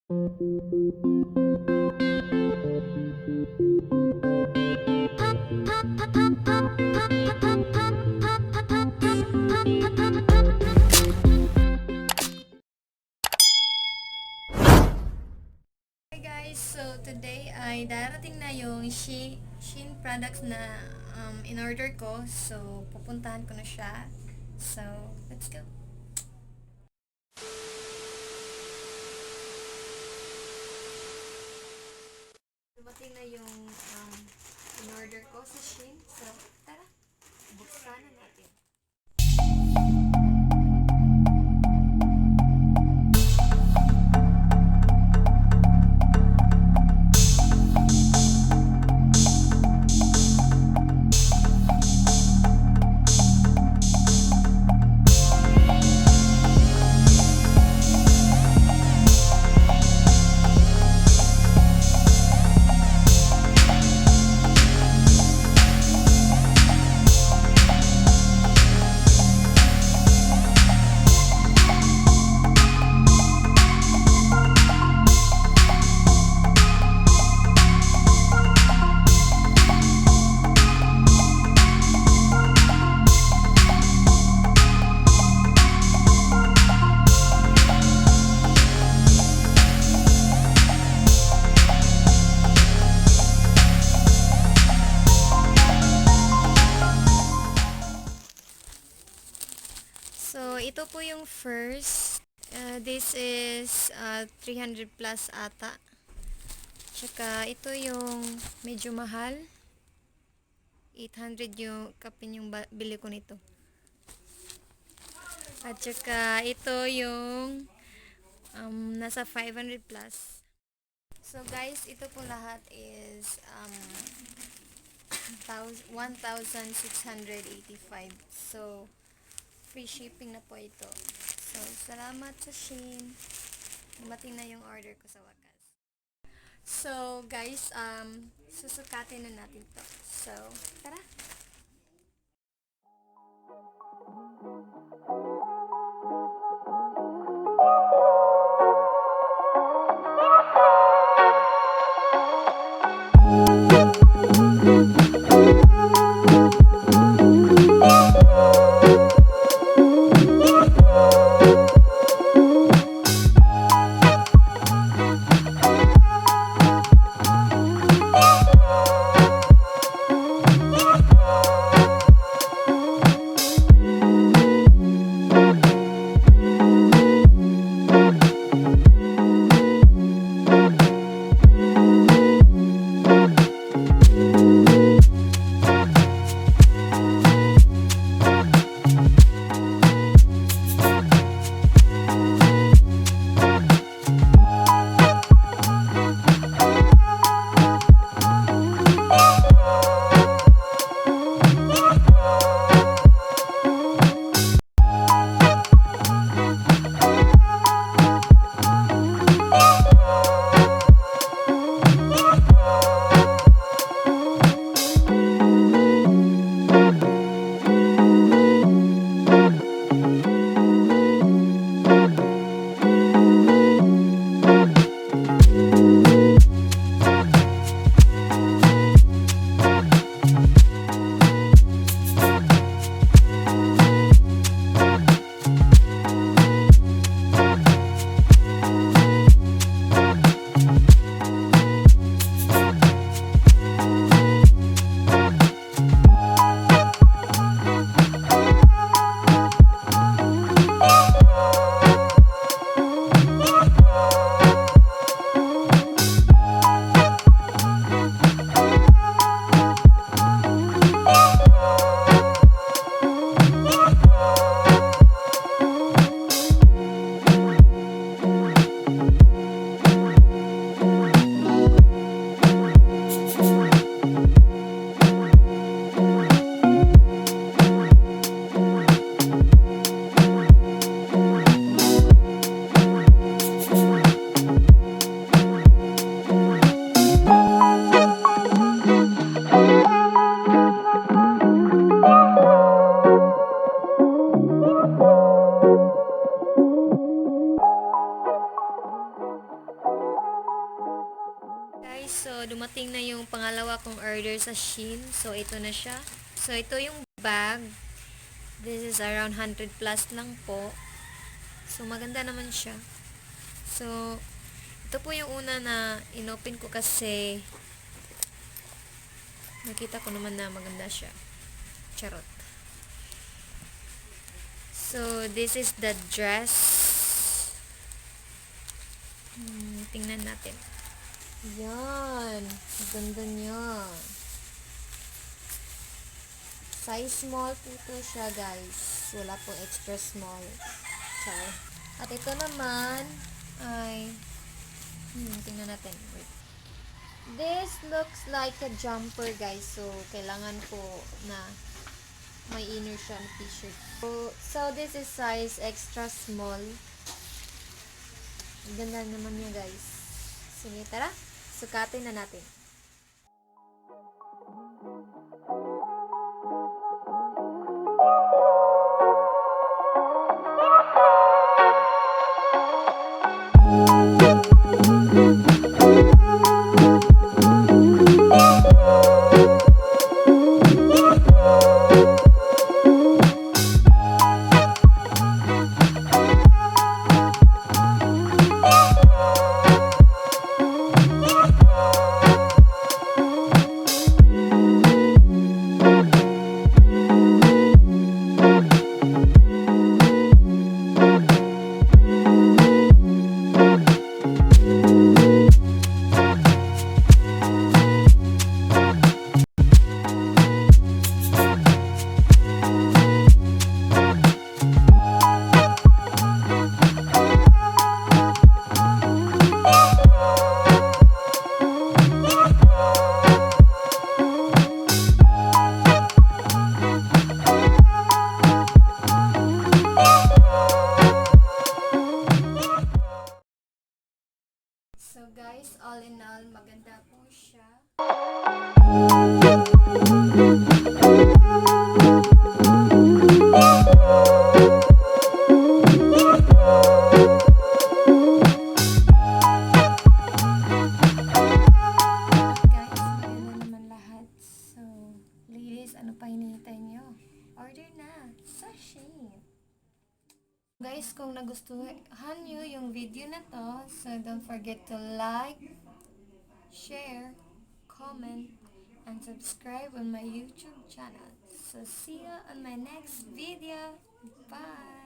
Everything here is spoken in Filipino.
Hey guys, so today ay darating na yung Shein products na in-order ko. So, pupuntahan ko na siya. So, let's go. Dumating na yung in-order ko sa Shein. So, tara, buksan na natin. So, ito po yung first. This is 300 plus ata. Tsaka, ito yung medyo mahal. 800 yung kapin yung bili ko nito. At tsaka, ito yung nasa 500 plus. So, guys, ito po lahat is 1,685. So, free shipping na po ito. So, salamat sa Shein. Dumating na yung order ko sa wakas. So, guys, susukatin na natin to. So, tara! So, dumating na yung pangalawa kong order sa Shein. So, ito na siya. So, ito yung bag. This is around 100 plus lang po. So, maganda naman siya. So, ito po yung una na inopen ko kasi nakita ko naman na maganda siya. Charot. So, this is the dress. Tingnan natin. Yan. Ganda niya. Size small po to siya, guys. Wala pong extra small. Char. At ito naman ay tingnan natin. Wait. This looks like a jumper, guys. So, kailangan ko na may inner siya na t-shirt. So, this is size extra small. Ganda naman niya, guys. Sige, tara. Sukatin na natin. So guys, all in all, maganda po siya. Guys, maganda naman lahat. So, ladies, ano pa hinihintay nyo? Order na sa Shein. Guys, kung nagustuhan nyo yung video na to, so don't forget to like, share, comment, and subscribe on my YouTube channel. So see you on my next video. Bye!